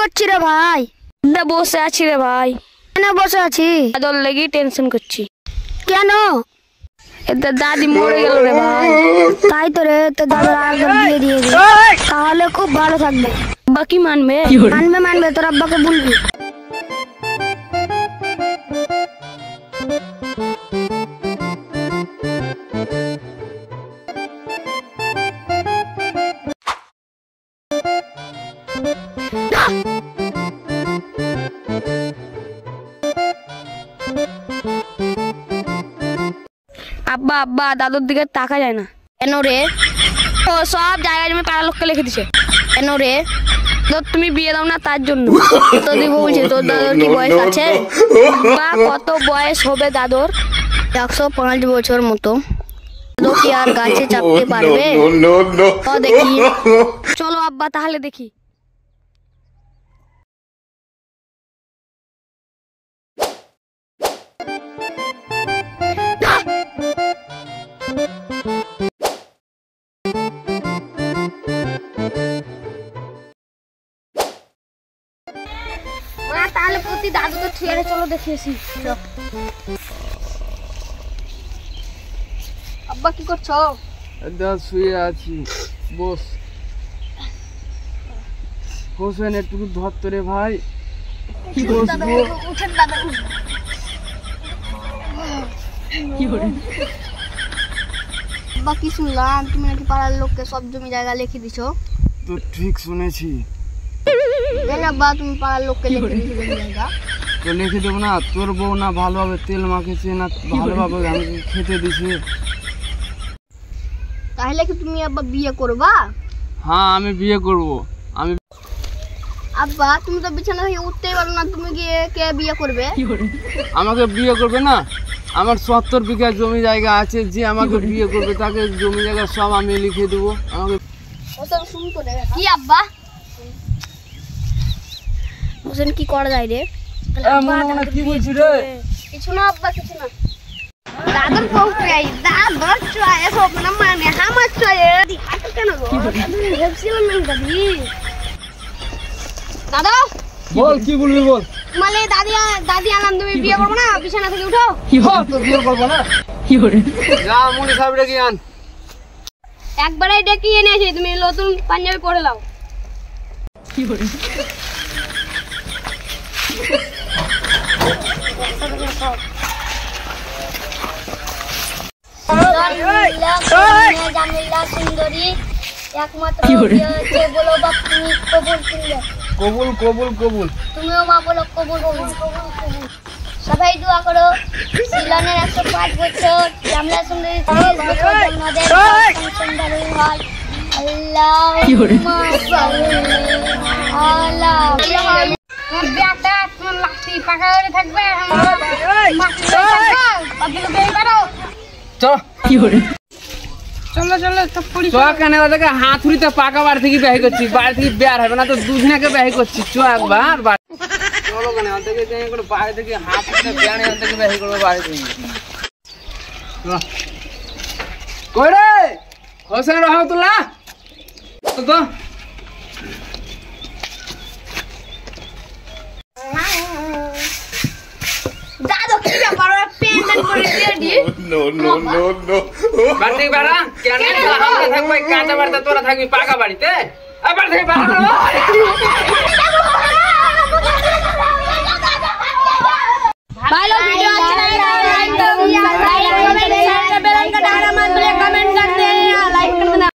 করছিস রে ভাই? বসে আছি রে ভাই। কেন বসে আছি? দাদর লেগে টেনশন করছি। কেন? দাদি মরে গেল রে ভাই। তাই তো রে, তো দাদার আগে বিয়ে দিয়ে দে, তাহলে খুব ভালো থাকবে। আব্বা কি মানবে? মানবে, তোর আব্বাকে বলবি। আব্বা আব্বা দাদুর দিকে তাকা যায় না। কেন রে? ও সব জায়গায় জমি পাড়া লোককে লিখে দিছে। কেন রে? তুমি বিয়ে দাও না তার জন্য। তো দিব বলছে, তোর দাদুর কি বয়স আছে? বা কত বয়স হবে দাদুর? 105 বছর মতো। দাদু কি আর গাছে চাপতে পারবে? দেখি। চলো আব্বা তাহলে দেখি। তাহলে প্রতি দাদুকে ছেড়ে চলো দেখিয়েছি। আব্বা কি করছো? শুয়ে আছি, বস। হোসেন একটু ধরতো রে ভাই। উঠেন দাদা। আব্বা কি শুনলাম, তুমি নাকি পাড়ার লোককে সব জমি জায়গা লিখে দিছো? তো ঠিক শুনেছি। আব্বা তুমি পাড়ার লোককে লিখে দিছো জমি জায়গা? তো লিখে দেবো না? তোর বউ না ভালোভাবে তেল মাখেছে, না ভালোভাবে আমাকে খেতে দিছে। তাহলে কি তুমি আব্বা বিয়ে করবা? হ্যাঁ, আমি বিয়ে করব। আমি আব্বা তুমি তো বিছানা থেকে উঠতেই পারো না, তুমি গিয়ে কে বিয়ে করবে? আমাকে বিয়ে করবে না? আমার 70 বিঘা জমি জায়গা আছে, যে আমাকে বিয়ে করবে তাকে জমি জায়গা সব আমি লিখে দেবো। আমাকে কি আব্বা? হোসেন কি করা যায় রে? কি বলছি রে? কিছু না আব্বা, কিছু না। দাদুর পৌঁছাই, দাদুর চয়ে সব না মানে আমার চয়ে হাত কেন গো? ভাবছিলাম না দাদি। দাদা বল, কি বলবি বল। মানে দাদি আলাম, তুমি বিয়ে করবো না? বিছানা থেকে উঠো। তো বিয়ে করবো না? যা মুড়ি খাবি রে, কি আন। একবারে ডেকে এনেছি, তুমি নতুন পাঞ্জাবি পরে নাও। সুন্দরী একমাত্র বলো বাপ, তুমি কবুল কিনলে। কবুল কবুল কবুল। তুমিও মা বলো কবুল কবুল কবুল কবুল। সবাই দোয়া করো শিলনের 105 বছর, জামলা সুন্দরী 30 বছর, আমাদের সুন্দর হয়। আল্লাহুম্মা সাল্লি আলা মুহাম্মদ। তোর বিয়াটা তোমার লাঠি পাকা হয়ে থাকবে। চলো চলো তো পড়ি। কেন ওদেরকে হাতুড়িতে পাকা বাড়ি থেকে ব্যয় করছি, বাড়ি থেকে বের হবে না তো দুদিনাকে ব্যয় করছি। একবার চলো কেন ওদেরকে বাড়ি থেকে হাতুড়িতে বেড়ে ওদেরকে ব্যয় করবো বাড়ি থেকে। কই রে হোসেন রহমতুল্লাহ? তো দাদু কি ব্যাপার, পেমেন্ট করে দিয়ে দি। নো বাড়ি থেকে বেড়া কেন থাকবে? কাঁচা বাড়িতে তোরা থাকবি পাকা বাড়িতে? বাড়ি থেকে বেড়া। ভালো ভিডিও